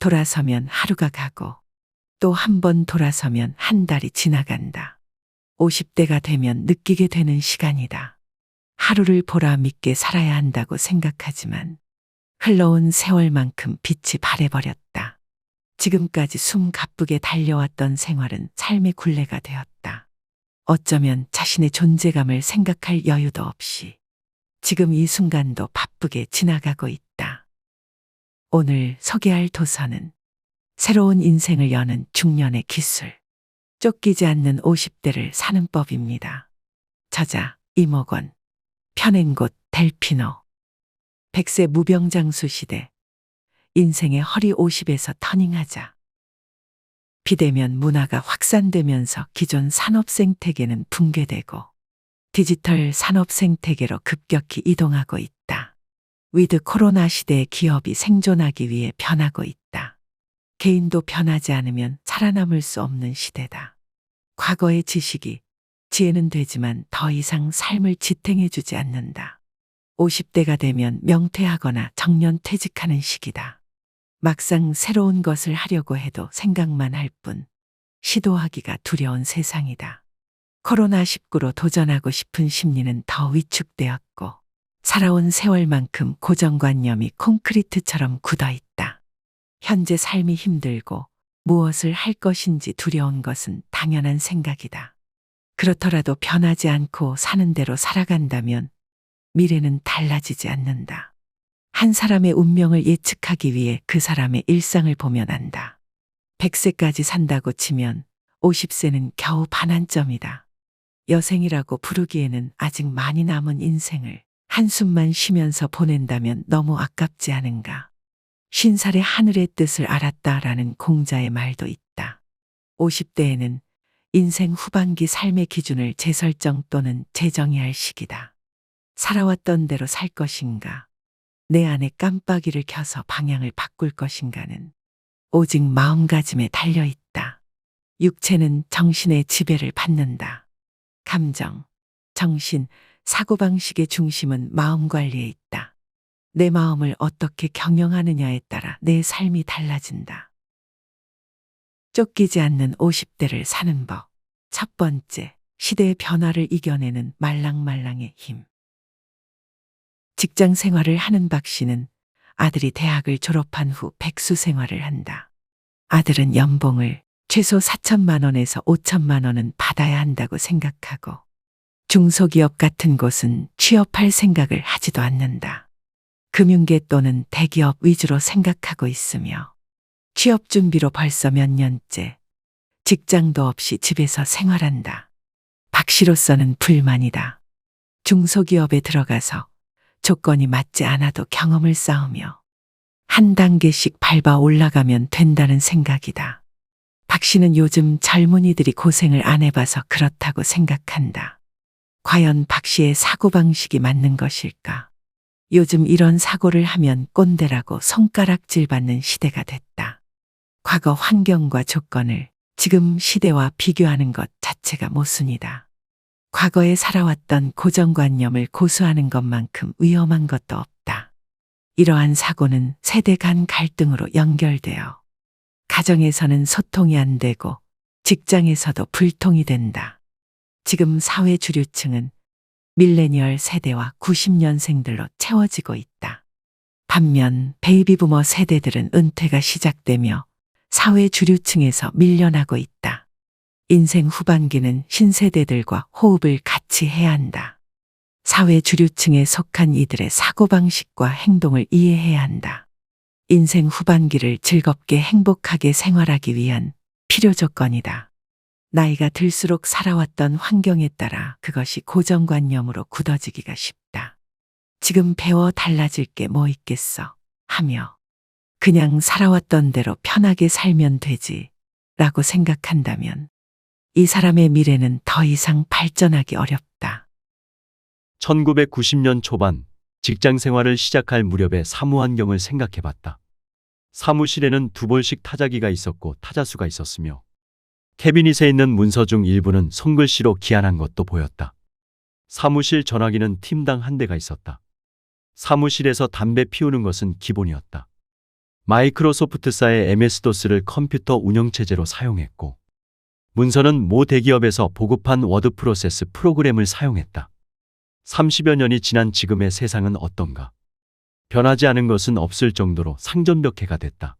돌아서면 하루가 가고 또 한 번 돌아서면 한 달이 지나간다. 50대가 되면 느끼게 되는 시간이다. 하루를 보람 있게 살아야 한다고 생각하지만 흘러온 세월만큼 빛이 바래버렸다. 지금까지 숨 가쁘게 달려왔던 생활은 삶의 굴레가 되었다. 어쩌면 자신의 존재감을 생각할 여유도 없이 지금 이 순간도 바쁘게 지나가고 있다. 오늘 소개할 도서는 새로운 인생을 여는 중년의 기술, 쫓기지 않는 50대를 사는 법입니다. 저자 이목원, 펴낸 곳 델피노. 100세 무병장수 시대, 인생의 허리 50에서 터닝하자. 비대면 문화가 확산되면서 기존 산업 생태계는 붕괴되고 디지털 산업 생태계로 급격히 이동하고 있다. 위드 코로나 시대의 기업이 생존하기 위해 변하고 있다. 개인도 변하지 않으면 살아남을 수 없는 시대다. 과거의 지식이 지혜는 되지만 더 이상 삶을 지탱해주지 않는다. 50대가 되면 명퇴하거나 정년퇴직하는 시기다. 막상 새로운 것을 하려고 해도 생각만 할 뿐 시도하기가 두려운 세상이다. 코로나19로 도전하고 싶은 심리는 더 위축되었고 살아온 세월만큼 고정관념이 콘크리트처럼 굳어있다. 현재 삶이 힘들고 무엇을 할 것인지 두려운 것은 당연한 생각이다. 그렇더라도 변하지 않고 사는 대로 살아간다면 미래는 달라지지 않는다. 한 사람의 운명을 예측하기 위해 그 사람의 일상을 보면 안다. 100세까지 산다고 치면 50세는 겨우 반환점이다. 여생이라고 부르기에는 아직 많이 남은 인생을 한숨만 쉬면서 보낸다면 너무 아깝지 않은가. 50살의 하늘의 뜻을 알았다라는 공자의 말도 있다. 50대에는 인생 후반기 삶의 기준을 재설정 또는 재정의할 시기다. 살아왔던 대로 살 것인가, 내 안에 깜빡이를 켜서 방향을 바꿀 것인가는 오직 마음가짐에 달려있다. 육체는 정신의 지배를 받는다. 감정, 정신, 사고방식의 중심은 마음 관리에 있다. 내 마음을 어떻게 경영하느냐에 따라 내 삶이 달라진다. 쫓기지 않는 50대를 사는 법. 첫 번째, 시대의 변화를 이겨내는 말랑말랑의 힘. 직장 생활을 하는 박 씨는 아들이 대학을 졸업한 후 백수 생활을 한다. 아들은 연봉을 최소 4천만 원에서 5천만 원은 받아야 한다고 생각하고 중소기업 같은 곳은 취업할 생각을 하지도 않는다. 금융계 또는 대기업 위주로 생각하고 있으며 취업 준비로 벌써 몇 년째 직장도 없이 집에서 생활한다. 박 씨로서는 불만이다. 중소기업에 들어가서 조건이 맞지 않아도 경험을 쌓으며 한 단계씩 밟아 올라가면 된다는 생각이다. 박 씨는 요즘 젊은이들이 고생을 안 해봐서 그렇다고 생각한다. 과연 박 씨의 사고방식이 맞는 것일까? 요즘 이런 사고를 하면 꼰대라고 손가락질 받는 시대가 됐다. 과거 환경과 조건을 지금 시대와 비교하는 것 자체가 모순이다. 과거에 살아왔던 고정관념을 고수하는 것만큼 위험한 것도 없다. 이러한 사고는 세대 간 갈등으로 연결되어 가정에서는 소통이 안 되고 직장에서도 불통이 된다. 지금 사회 주류층은 밀레니얼 세대와 90년생들로 채워지고 있다. 반면 베이비부머 세대들은 은퇴가 시작되며 사회 주류층에서 밀려나고 있다. 인생 후반기는 신세대들과 호흡을 같이 해야 한다. 사회 주류층에 속한 이들의 사고방식과 행동을 이해해야 한다. 인생 후반기를 즐겁게 행복하게 생활하기 위한 필요 조건이다. 나이가 들수록 살아왔던 환경에 따라 그것이 고정관념으로 굳어지기가 쉽다. 지금 배워 달라질 게 뭐 있겠어 하며 그냥 살아왔던 대로 편하게 살면 되지 라고 생각한다면 이 사람의 미래는 더 이상 발전하기 어렵다. 1990년 초반 직장 생활을 시작할 무렵의 사무 환경을 생각해봤다. 사무실에는 두 볼씩 타자기가 있었고 타자수가 있었으며 캐비닛에 있는 문서 중 일부는 손글씨로 기한한 것도 보였다. 사무실 전화기는 팀당 한 대가 있었다. 사무실에서 담배 피우는 것은 기본이었다. 마이크로소프트사의 MS-DOS를 컴퓨터 운영체제로 사용했고, 문서는 모 대기업에서 보급한 워드 프로세스 프로그램을 사용했다. 30여 년이 지난 지금의 세상은 어떤가? 변하지 않은 것은 없을 정도로 상전벽해가 됐다.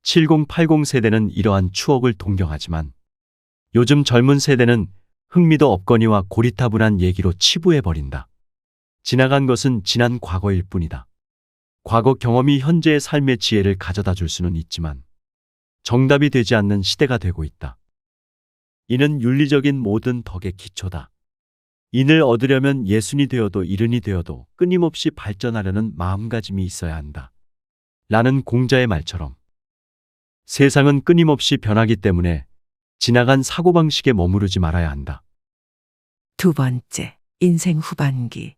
7080 세대는 이러한 추억을 동경하지만 요즘 젊은 세대는 흥미도 없거니와 고리타분한 얘기로 치부해버린다. 지나간 것은 지난 과거일 뿐이다. 과거 경험이 현재의 삶의 지혜를 가져다 줄 수는 있지만 정답이 되지 않는 시대가 되고 있다. 이는 윤리적인 모든 덕의 기초다. 인을 얻으려면 예순이 되어도 일흔이 되어도 끊임없이 발전하려는 마음가짐이 있어야 한다. 라는 공자의 말처럼 세상은 끊임없이 변하기 때문에 지나간 사고방식에 머무르지 말아야 한다. 두 번째, 인생 후반기.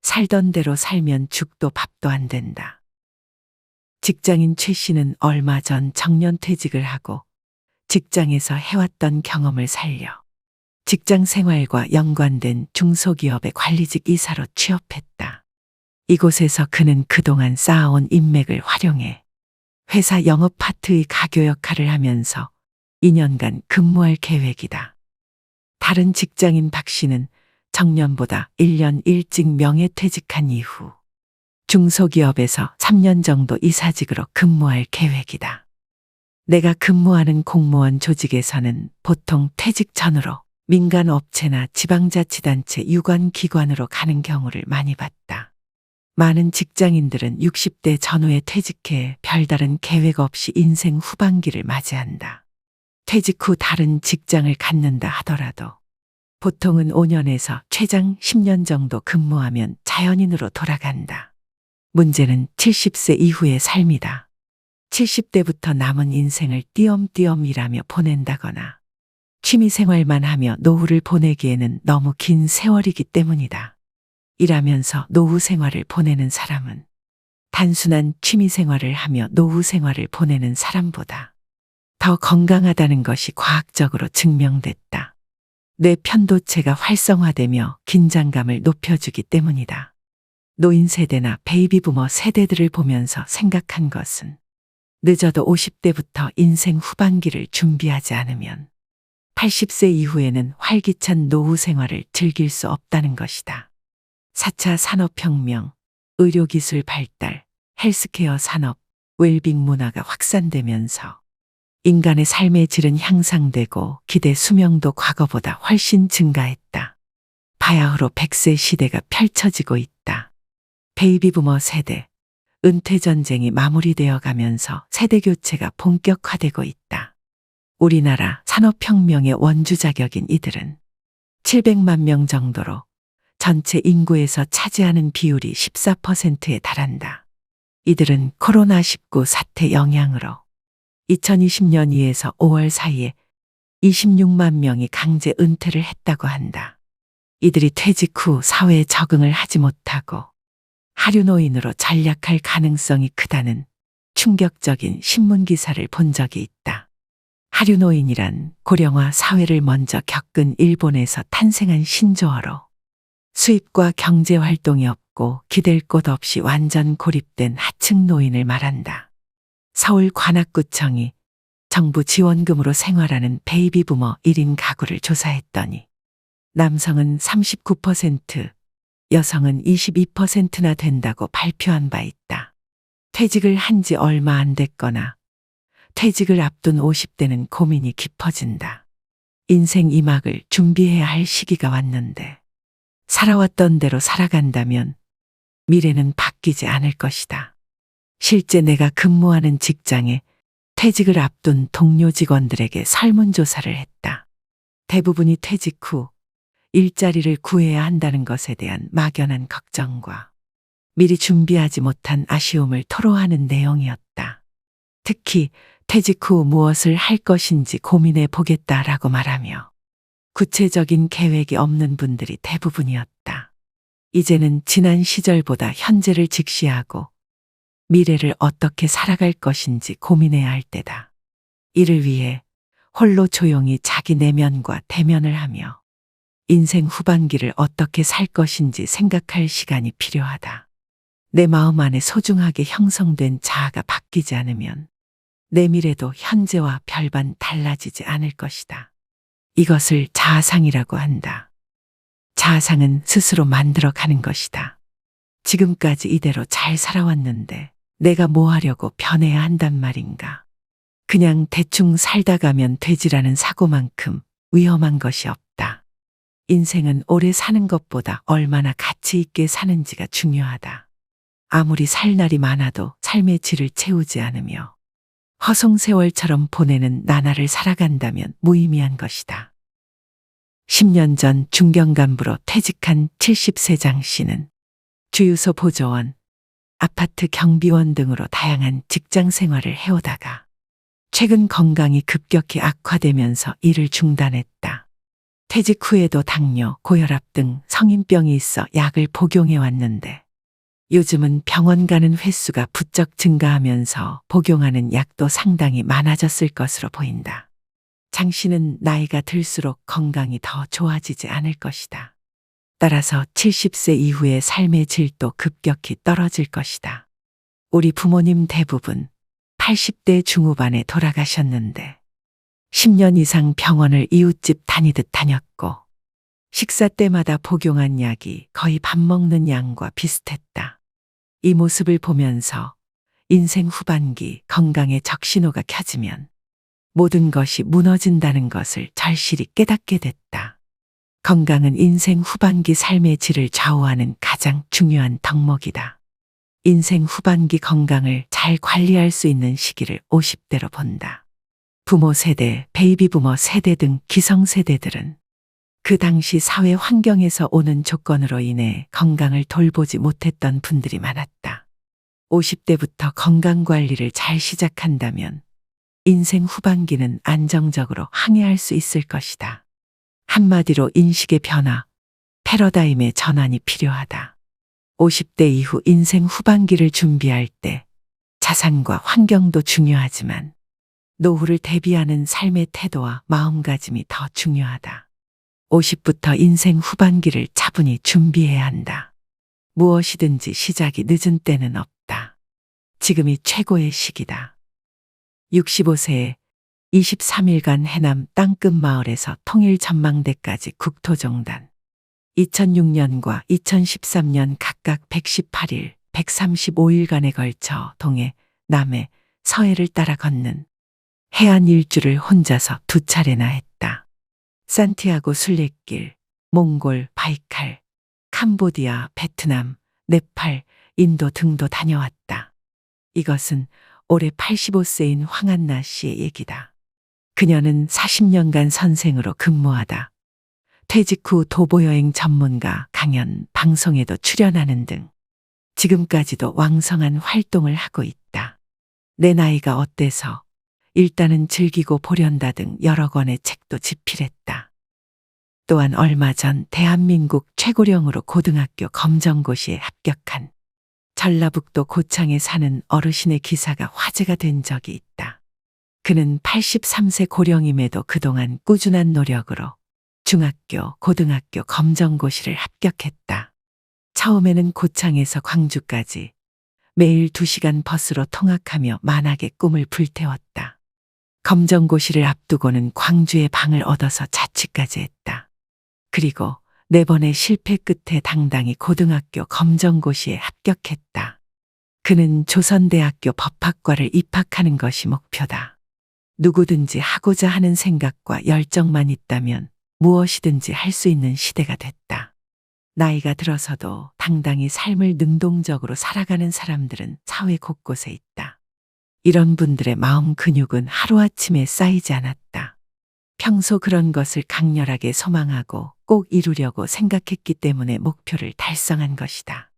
살던 대로 살면 죽도 밥도 안 된다. 직장인 최 씨는 얼마 전 정년퇴직을 하고 직장에서 해왔던 경험을 살려 직장 생활과 연관된 중소기업의 관리직 이사로 취업했다. 이곳에서 그는 그동안 쌓아온 인맥을 활용해 회사 영업 파트의 가교 역할을 하면서 2년간 근무할 계획이다. 다른 직장인 박 씨는 정년보다 1년 일찍 명예퇴직한 이후 중소기업에서 3년 정도 이사직으로 근무할 계획이다. 내가 근무하는 공무원 조직에서는 보통 퇴직 전으로 민간업체나 지방자치단체 유관기관으로 가는 경우를 많이 봤다. 많은 직장인들은 60대 전후에 퇴직해 별다른 계획 없이 인생 후반기를 맞이한다. 퇴직 후 다른 직장을 갖는다 하더라도 보통은 5년에서 최장 10년 정도 근무하면 자연인으로 돌아간다. 문제는 70세 이후의 삶이다. 70대부터 남은 인생을 띄엄띄엄 일하며 보낸다거나 취미생활만 하며 노후를 보내기에는 너무 긴 세월이기 때문이다. 일하면서 노후 생활을 보내는 사람은 단순한 취미생활을 하며 노후 생활을 보내는 사람보다 더 건강하다는 것이 과학적으로 증명됐다. 뇌 편도체가 활성화되며 긴장감을 높여주기 때문이다. 노인 세대나 베이비부머 세대들을 보면서 생각한 것은 늦어도 50대부터 인생 후반기를 준비하지 않으면 80세 이후에는 활기찬 노후 생활을 즐길 수 없다는 것이다. 4차 산업혁명, 의료기술 발달, 헬스케어 산업, 웰빙 문화가 확산되면서 인간의 삶의 질은 향상되고 기대 수명도 과거보다 훨씬 증가했다. 바야흐로 100세 시대가 펼쳐지고 있다. 베이비부머 세대, 은퇴전쟁이 마무리되어 가면서 세대교체가 본격화되고 있다. 우리나라 산업혁명의 원주자격인 이들은 700만 명 정도로 전체 인구에서 차지하는 비율이 14%에 달한다. 이들은 코로나19 사태 영향으로 2020년 2에서 5월 사이에 26만 명이 강제 은퇴를 했다고 한다. 이들이 퇴직 후 사회에 적응을 하지 못하고 하류노인으로 전락할 가능성이 크다는 충격적인 신문기사를 본 적이 있다. 하류노인이란 고령화 사회를 먼저 겪은 일본에서 탄생한 신조어로 수입과 경제활동이 없고 기댈 곳 없이 완전 고립된 하층 노인을 말한다. 서울 관악구청이 정부 지원금으로 생활하는 베이비부머 1인 가구를 조사했더니 남성은 39%, 여성은 22%나 된다고 발표한 바 있다. 퇴직을 한 지 얼마 안 됐거나 퇴직을 앞둔 50대는 고민이 깊어진다. 인생 2막을 준비해야 할 시기가 왔는데 살아왔던 대로 살아간다면 미래는 바뀌지 않을 것이다. 실제 내가 근무하는 직장에 퇴직을 앞둔 동료 직원들에게 설문조사를 했다. 대부분이 퇴직 후 일자리를 구해야 한다는 것에 대한 막연한 걱정과 미리 준비하지 못한 아쉬움을 토로하는 내용이었다. 특히 퇴직 후 무엇을 할 것인지 고민해 보겠다라고 말하며 구체적인 계획이 없는 분들이 대부분이었다. 이제는 지난 시절보다 현재를 직시하고 미래를 어떻게 살아갈 것인지 고민해야 할 때다. 이를 위해 홀로 조용히 자기 내면과 대면을 하며 인생 후반기를 어떻게 살 것인지 생각할 시간이 필요하다. 내 마음 안에 소중하게 형성된 자아가 바뀌지 않으면 내 미래도 현재와 별반 달라지지 않을 것이다. 이것을 자아상이라고 한다. 자아상은 스스로 만들어가는 것이다. 지금까지 이대로 잘 살아왔는데 내가 뭐 하려고 변해야 한단 말인가. 그냥 대충 살다 가면 되지라는 사고만큼 위험한 것이 없다. 인생은 오래 사는 것보다 얼마나 가치 있게 사는지가 중요하다. 아무리 살 날이 많아도 삶의 질을 채우지 않으며 허송세월처럼 보내는 나날을 살아간다면 무의미한 것이다. 10년 전 중견간부로 퇴직한 70세 장 씨는 주유소 보조원, 아파트 경비원 등으로 다양한 직장 생활을 해오다가 최근 건강이 급격히 악화되면서 일을 중단했다. 퇴직 후에도 당뇨, 고혈압 등 성인병이 있어 약을 복용해 왔는데 요즘은 병원 가는 횟수가 부쩍 증가하면서 복용하는 약도 상당히 많아졌을 것으로 보인다. 장 씨는 나이가 들수록 건강이 더 좋아지지 않을 것이다. 따라서 70세 이후의 삶의 질도 급격히 떨어질 것이다. 우리 부모님 대부분 80대 중후반에 돌아가셨는데 10년 이상 병원을 이웃집 다니듯 다녔고 식사 때마다 복용한 약이 거의 밥 먹는 양과 비슷했다. 이 모습을 보면서 인생 후반기 건강에 적신호가 켜지면 모든 것이 무너진다는 것을 절실히 깨닫게 됐다. 건강은 인생 후반기 삶의 질을 좌우하는 가장 중요한 덕목이다. 인생 후반기 건강을 잘 관리할 수 있는 시기를 50대로 본다. 부모 세대, 베이비 부모 세대 등 기성세대들은 그 당시 사회 환경에서 오는 조건으로 인해 건강을 돌보지 못했던 분들이 많았다. 50대부터 건강 관리를 잘 시작한다면 인생 후반기는 안정적으로 항해할 수 있을 것이다. 한마디로 인식의 변화, 패러다임의 전환이 필요하다. 50대 이후 인생 후반기를 준비할 때 자산과 환경도 중요하지만 노후를 대비하는 삶의 태도와 마음가짐이 더 중요하다. 50부터 인생 후반기를 차분히 준비해야 한다. 무엇이든지 시작이 늦은 때는 없다. 지금이 최고의 시기다. 65세에 23일간 해남 땅끝 마을에서 통일전망대까지 국토종단. 2006년과 2013년 각각 118일, 135일간에 걸쳐 동해, 남해, 서해를 따라 걷는 해안 일주를 혼자서 2차례나 했다. 산티아고 순례길, 몽골, 바이칼, 캄보디아, 베트남, 네팔, 인도 등도 다녀왔다. 이것은 올해 85세인 황한나 씨의 얘기다. 그녀는 40년간 선생으로 근무하다 퇴직 후 도보여행 전문가, 강연, 방송에도 출연하는 등 지금까지도 왕성한 활동을 하고 있다. 내 나이가 어때서 일단은 즐기고 보련다 등 여러 권의 책도 집필했다. 또한 얼마 전 대한민국 최고령으로 고등학교 검정고시에 합격한 전라북도 고창에 사는 어르신의 기사가 화제가 된 적이 있다. 그는 83세 고령임에도 그동안 꾸준한 노력으로 중학교, 고등학교 검정고시를 합격했다. 처음에는 고창에서 광주까지 매일 2시간 버스로 통학하며 만학의 꿈을 불태웠다. 검정고시를 앞두고는 광주에 방을 얻어서 자취까지 했다. 그리고 4번의 실패 끝에 당당히 고등학교 검정고시에 합격했다. 그는 조선대학교 법학과를 입학하는 것이 목표다. 누구든지 하고자 하는 생각과 열정만 있다면 무엇이든지 할 수 있는 시대가 됐다. 나이가 들어서도 당당히 삶을 능동적으로 살아가는 사람들은 사회 곳곳에 있다. 이런 분들의 마음 근육은 하루아침에 쌓이지 않았다. 평소 그런 것을 강렬하게 소망하고 꼭 이루려고 생각했기 때문에 목표를 달성한 것이다.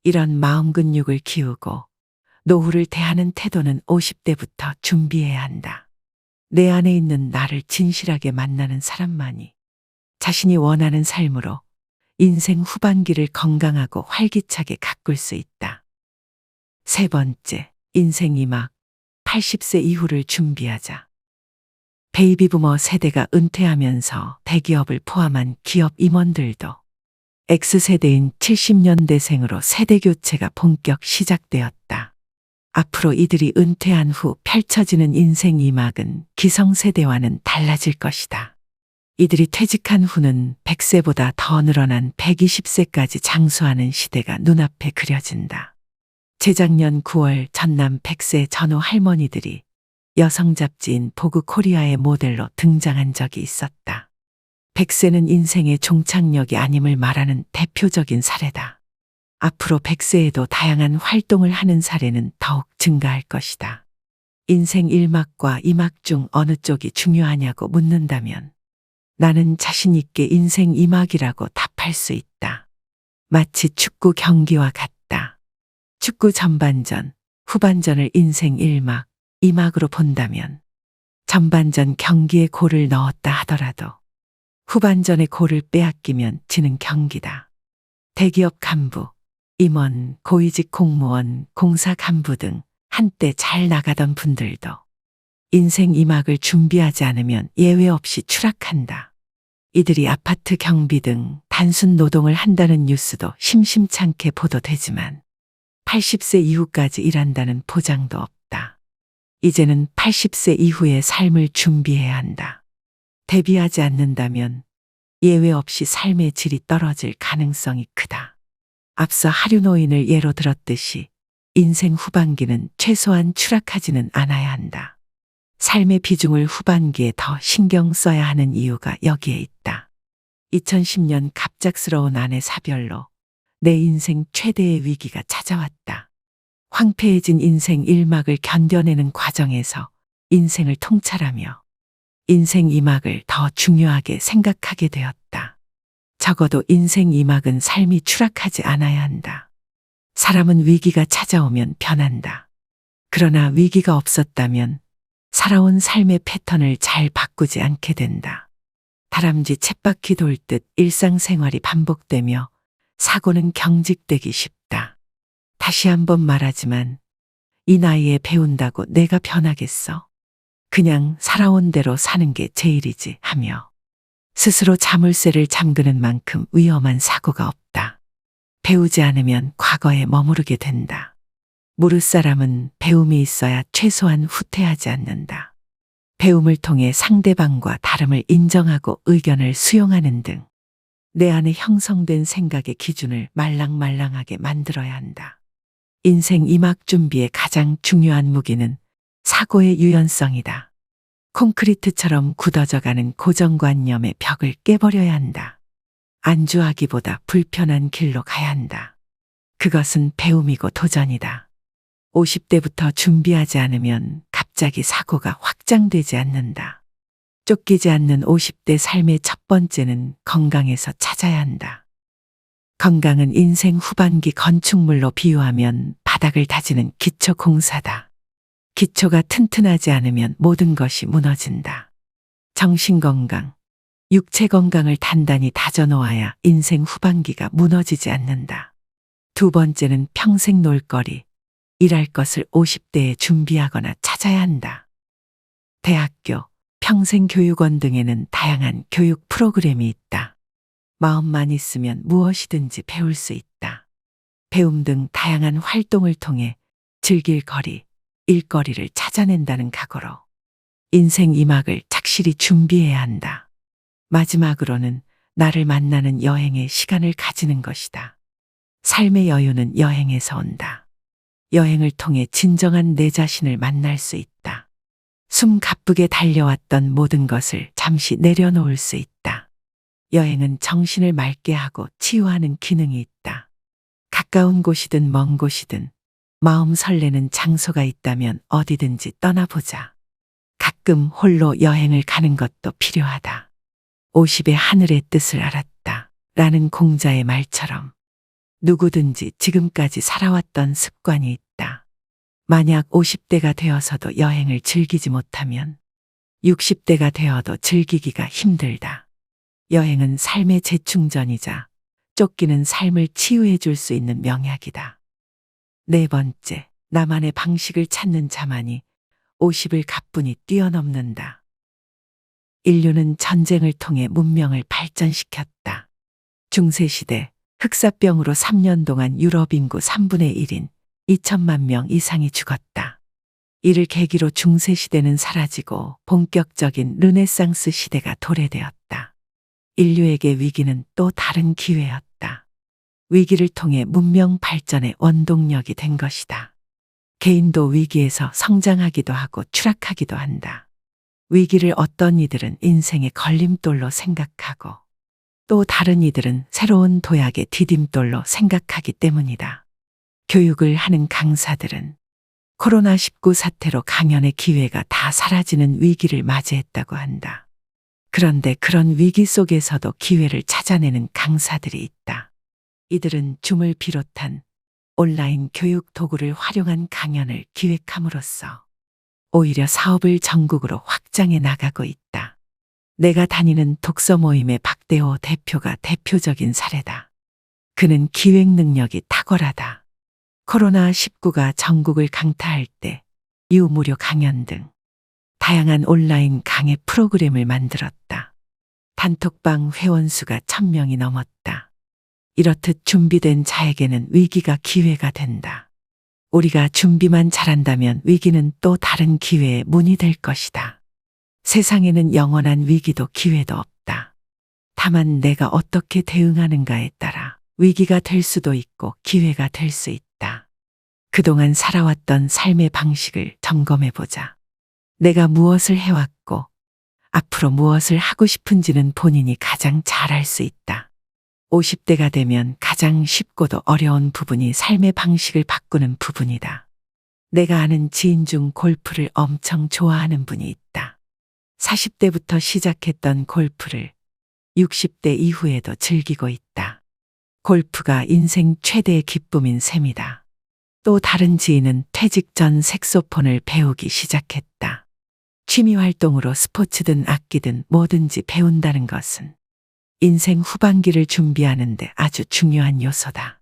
이런 마음 근육을 키우고 노후를 대하는 태도는 50대부터 준비해야 한다. 내 안에 있는 나를 진실하게 만나는 사람만이 자신이 원하는 삶으로 인생 후반기를 건강하고 활기차게 가꿀 수 있다. 3번째, 인생 2막 80세 이후를 준비하자. 베이비부머 세대가 은퇴하면서 대기업을 포함한 기업 임원들도 X세대인 70년대생으로 세대 교체가 본격 시작되었다. 앞으로 이들이 은퇴한 후 펼쳐지는 인생 이막은 기성세대와는 달라질 것이다. 이들이 퇴직한 후는 100세보다 더 늘어난 120세까지 장수하는 시대가 눈앞에 그려진다. 재작년 9월 전남 100세 전후 할머니들이 여성 잡지인 보그 코리아의 모델로 등장한 적이 있었다. 100세는 인생의 종착역이 아님을 말하는 대표적인 사례다. 앞으로 100세에도 다양한 활동을 하는 사례는 더욱 증가할 것이다. 인생 1막과 2막 중 어느 쪽이 중요하냐고 묻는다면 나는 자신 있게 인생 2막이라고 답할 수 있다. 마치 축구 경기와 같다. 축구 전반전, 후반전을 인생 1막, 2막으로 본다면 전반전 경기에 골을 넣었다 하더라도 후반전에 골을 빼앗기면 지는 경기다. 대기업 간부, 임원, 고위직 공무원, 공사 간부 등 한때 잘 나가던 분들도 인생 2막을 준비하지 않으면 예외 없이 추락한다. 이들이 아파트 경비 등 단순 노동을 한다는 뉴스도 심심찮게 보도되지만 80세 이후까지 일한다는 보장도 없다. 이제는 80세 이후의 삶을 준비해야 한다. 대비하지 않는다면 예외 없이 삶의 질이 떨어질 가능성이 크다. 앞서 하류노인을 예로 들었듯이 인생 후반기는 최소한 추락하지는 않아야 한다. 삶의 비중을 후반기에 더 신경 써야 하는 이유가 여기에 있다. 2010년 갑작스러운 아내 사별로 내 인생 최대의 위기가 찾아왔다. 황폐해진 인생 1막을 견뎌내는 과정에서 인생을 통찰하며 인생 2막을 더 중요하게 생각하게 되었다. 적어도 인생 2막은 삶이 추락하지 않아야 한다. 사람은 위기가 찾아오면 변한다. 그러나 위기가 없었다면 살아온 삶의 패턴을 잘 바꾸지 않게 된다. 다람쥐 쳇바퀴 돌듯 일상생활이 반복되며 사고는 경직되기 쉽다. 다시 한번 말하지만 이 나이에 배운다고 내가 변하겠어? 그냥 살아온 대로 사는 게 제일이지 하며 스스로 자물쇠를 잠그는 만큼 위험한 사고가 없다. 배우지 않으면 과거에 머무르게 된다. 무릇사람은 배움이 있어야 최소한 후퇴하지 않는다. 배움을 통해 상대방과 다름을 인정하고 의견을 수용하는 등 내 안에 형성된 생각의 기준을 말랑말랑하게 만들어야 한다. 인생 2막 준비의 가장 중요한 무기는 사고의 유연성이다. 콘크리트처럼 굳어져가는 고정관념의 벽을 깨버려야 한다. 안주하기보다 불편한 길로 가야 한다. 그것은 배움이고 도전이다. 50대부터 준비하지 않으면 갑자기 사고가 확장되지 않는다. 쫓기지 않는 50대 삶의 첫 번째는 건강에서 찾아야 한다. 건강은 인생 후반기 건축물로 비유하면 바닥을 다지는 기초 공사다. 기초가 튼튼하지 않으면 모든 것이 무너진다. 정신 건강, 육체 건강을 단단히 다져놓아야 인생 후반기가 무너지지 않는다. 두 번째는 평생 놀거리, 일할 것을 50대에 준비하거나 찾아야 한다. 대학교, 평생교육원 등에는 다양한 교육 프로그램이 있다. 마음만 있으면 무엇이든지 배울 수 있다. 배움 등 다양한 활동을 통해 즐길 거리, 일거리를 찾아낸다는 각오로 인생 2막을 착실히 준비해야 한다. 마지막으로는 나를 만나는 여행의 시간을 가지는 것이다. 삶의 여유는 여행에서 온다. 여행을 통해 진정한 내 자신을 만날 수 있다. 숨 가쁘게 달려왔던 모든 것을 잠시 내려놓을 수 있다. 여행은 정신을 맑게 하고 치유하는 기능이 있다. 가까운 곳이든 먼 곳이든 마음 설레는 장소가 있다면 어디든지 떠나보자. 가끔 홀로 여행을 가는 것도 필요하다. 50의 하늘의 뜻을 알았다. 라는 공자의 말처럼 누구든지 지금까지 살아왔던 습관이 있다. 만약 50대가 되어서도 여행을 즐기지 못하면 60대가 되어도 즐기기가 힘들다. 여행은 삶의 재충전이자 쫓기는 삶을 치유해 줄 수 있는 명약이다. 네 번째, 나만의 방식을 찾는 자만이 50을 가뿐히 뛰어넘는다. 인류는 전쟁을 통해 문명을 발전시켰다. 중세시대 흑사병으로 3년 동안 유럽 인구 3분의 1인 2천만 명 이상이 죽었다. 이를 계기로 중세 시대는 사라지고 본격적인 르네상스 시대가 도래되었다. 인류에게 위기는 또 다른 기회였다. 위기를 통해 문명 발전의 원동력이 된 것이다. 개인도 위기에서 성장하기도 하고 추락하기도 한다. 위기를 어떤 이들은 인생의 걸림돌로 생각하고 또 다른 이들은 새로운 도약의 디딤돌로 생각하기 때문이다. 교육을 하는 강사들은 코로나19 사태로 강연의 기회가 다 사라지는 위기를 맞이했다고 한다. 그런데 그런 위기 속에서도 기회를 찾아내는 강사들이 있다. 이들은 줌을 비롯한 온라인 교육 도구를 활용한 강연을 기획함으로써 오히려 사업을 전국으로 확장해 나가고 있다. 내가 다니는 독서 모임의 박대호 대표가 대표적인 사례다. 그는 기획 능력이 탁월하다. 코로나19가 전국을 강타할 때 유무료 강연 등 다양한 온라인 강의 프로그램을 만들었다. 단톡방 회원수가 1000명이 넘었다. 이렇듯 준비된 자에게는 위기가 기회가 된다. 우리가 준비만 잘한다면 위기는 또 다른 기회의 문이 될 것이다. 세상에는 영원한 위기도 기회도 없다. 다만 내가 어떻게 대응하는가에 따라 위기가 될 수도 있고 기회가 될 수 있다. 그동안 살아왔던 삶의 방식을 점검해보자. 내가 무엇을 해왔고 앞으로 무엇을 하고 싶은지는 본인이 가장 잘 알 수 있다. 50대가 되면 가장 쉽고도 어려운 부분이 삶의 방식을 바꾸는 부분이다. 내가 아는 지인 중 골프를 엄청 좋아하는 분이 있다. 40대부터 시작했던 골프를 60대 이후에도 즐기고 있다. 골프가 인생 최대의 기쁨인 셈이다. 또 다른 지인은 퇴직 전 색소폰을 배우기 시작했다. 취미 활동으로 스포츠든 악기든 뭐든지 배운다는 것은 인생 후반기를 준비하는데 아주 중요한 요소다.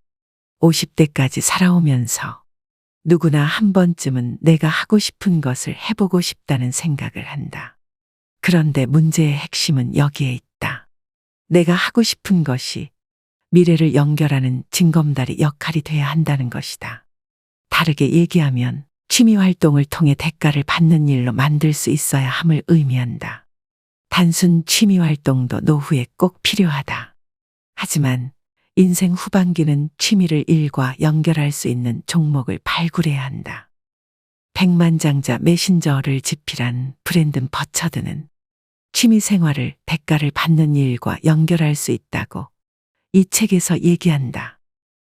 50대까지 살아오면서 누구나 한 번쯤은 내가 하고 싶은 것을 해보고 싶다는 생각을 한다. 그런데 문제의 핵심은 여기에 있다. 내가 하고 싶은 것이 미래를 연결하는 징검다리 역할이 돼야 한다는 것이다. 다르게 얘기하면 취미 활동을 통해 대가를 받는 일로 만들 수 있어야 함을 의미한다. 단순 취미 활동도 노후에 꼭 필요하다. 하지만 인생 후반기는 취미를 일과 연결할 수 있는 종목을 발굴해야 한다. 백만장자 메신저를 집필한 브랜든 버처드는 취미 생활을 대가를 받는 일과 연결할 수 있다고 이 책에서 얘기한다.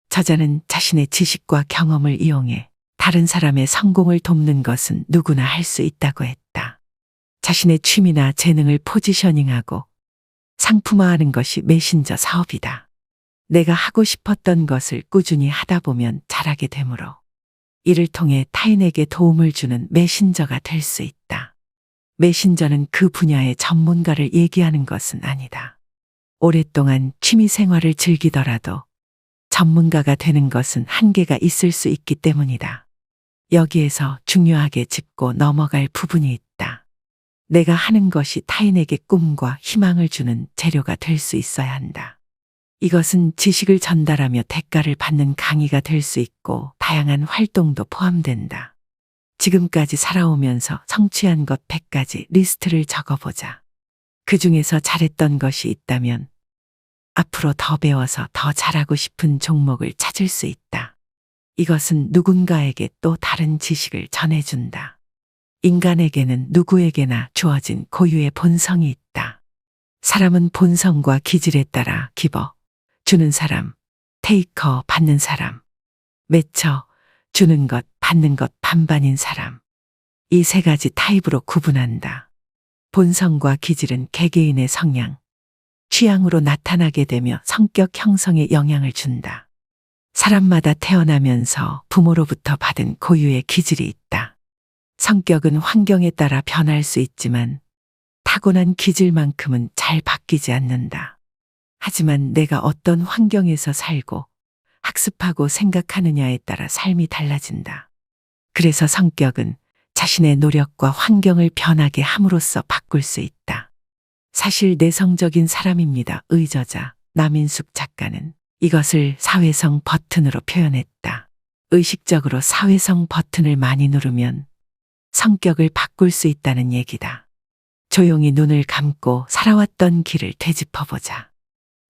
저자는 자신의 지식과 경험을 이용해 다른 사람의 성공을 돕는 것은 누구나 할 수 있다고 했다. 자신의 취미나 재능을 포지셔닝하고 상품화하는 것이 메신저 사업이다. 내가 하고 싶었던 것을 꾸준히 하다 보면 잘하게 되므로 이를 통해 타인에게 도움을 주는 메신저가 될 수 있다. 메신저는 그 분야의 전문가를 얘기하는 것은 아니다. 오랫동안 취미 생활을 즐기더라도 전문가가 되는 것은 한계가 있을 수 있기 때문이다. 여기에서 중요하게 짚고 넘어갈 부분이 있다. 내가 하는 것이 타인에게 꿈과 희망을 주는 재료가 될 수 있어야 한다. 이것은 지식을 전달하며 대가를 받는 강의가 될 수 있고 다양한 활동도 포함된다. 지금까지 살아오면서 성취한 것 100가지 리스트를 적어보자. 그 중에서 잘했던 것이 있다면 앞으로 더 배워서 더 잘하고 싶은 종목을 찾을 수 있다. 이것은 누군가에게 또 다른 지식을 전해준다. 인간에게는 누구에게나 주어진 고유의 본성이 있다. 사람은 본성과 기질에 따라 기버, 주는 사람, 테이커, 받는 사람, 매처, 주는 것, 받는 것 반반인 사람. 이 세 가지 타입으로 구분한다. 본성과 기질은 개개인의 성향, 취향으로 나타나게 되며 성격 형성에 영향을 준다. 사람마다 태어나면서 부모로부터 받은 고유의 기질이 있다. 성격은 환경에 따라 변할 수 있지만 타고난 기질만큼은 잘 바뀌지 않는다. 하지만 내가 어떤 환경에서 살고 학습하고 생각하느냐에 따라 삶이 달라진다. 그래서 성격은 자신의 노력과 환경을 변하게 함으로써 바꿀 수 있다. 사실 내성적인 사람입니다. 의저자 남인숙 작가는 이것을 사회성 버튼으로 표현했다. 의식적으로 사회성 버튼을 많이 누르면 성격을 바꿀 수 있다는 얘기다. 조용히 눈을 감고 살아왔던 길을 되짚어보자.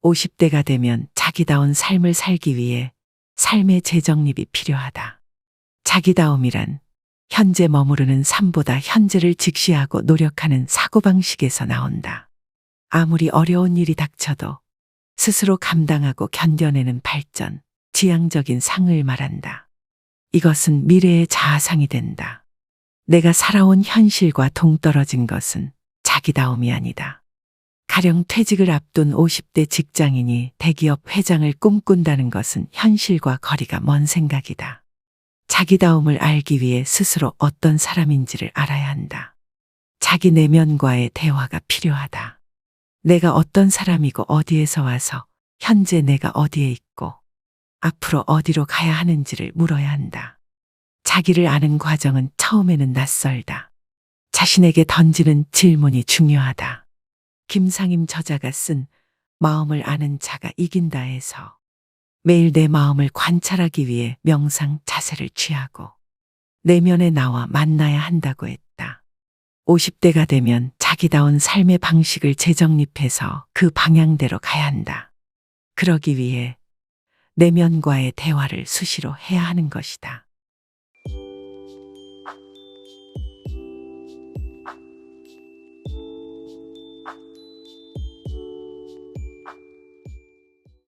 50대가 되면 자기다운 삶을 살기 위해 삶의 재정립이 필요하다. 자기다움이란 현재 머무르는 삶보다 현재를 직시하고 노력하는 사고방식에서 나온다. 아무리 어려운 일이 닥쳐도 스스로 감당하고 견뎌내는 발전, 지향적인 상을 말한다. 이것은 미래의 자아상이 된다. 내가 살아온 현실과 동떨어진 것은 자기다움이 아니다. 가령 퇴직을 앞둔 50대 직장인이 대기업 회장을 꿈꾼다는 것은 현실과 거리가 먼 생각이다. 자기다움을 알기 위해 스스로 어떤 사람인지를 알아야 한다. 자기 내면과의 대화가 필요하다. 내가 어떤 사람이고 어디에서 와서 현재 내가 어디에 있고 앞으로 어디로 가야 하는지를 물어야 한다. 자기를 아는 과정은 처음에는 낯설다. 자신에게 던지는 질문이 중요하다. 김상임 저자가 쓴 마음을 아는 자가 이긴다에서 매일 내 마음을 관찰하기 위해 명상 자세를 취하고 내면의 나와 만나야 한다고 했다. 50대가 되면 자기다운 삶의 방식을 재정립해서 그 방향대로 가야 한다. 그러기 위해 내면과의 대화를 수시로 해야 하는 것이다.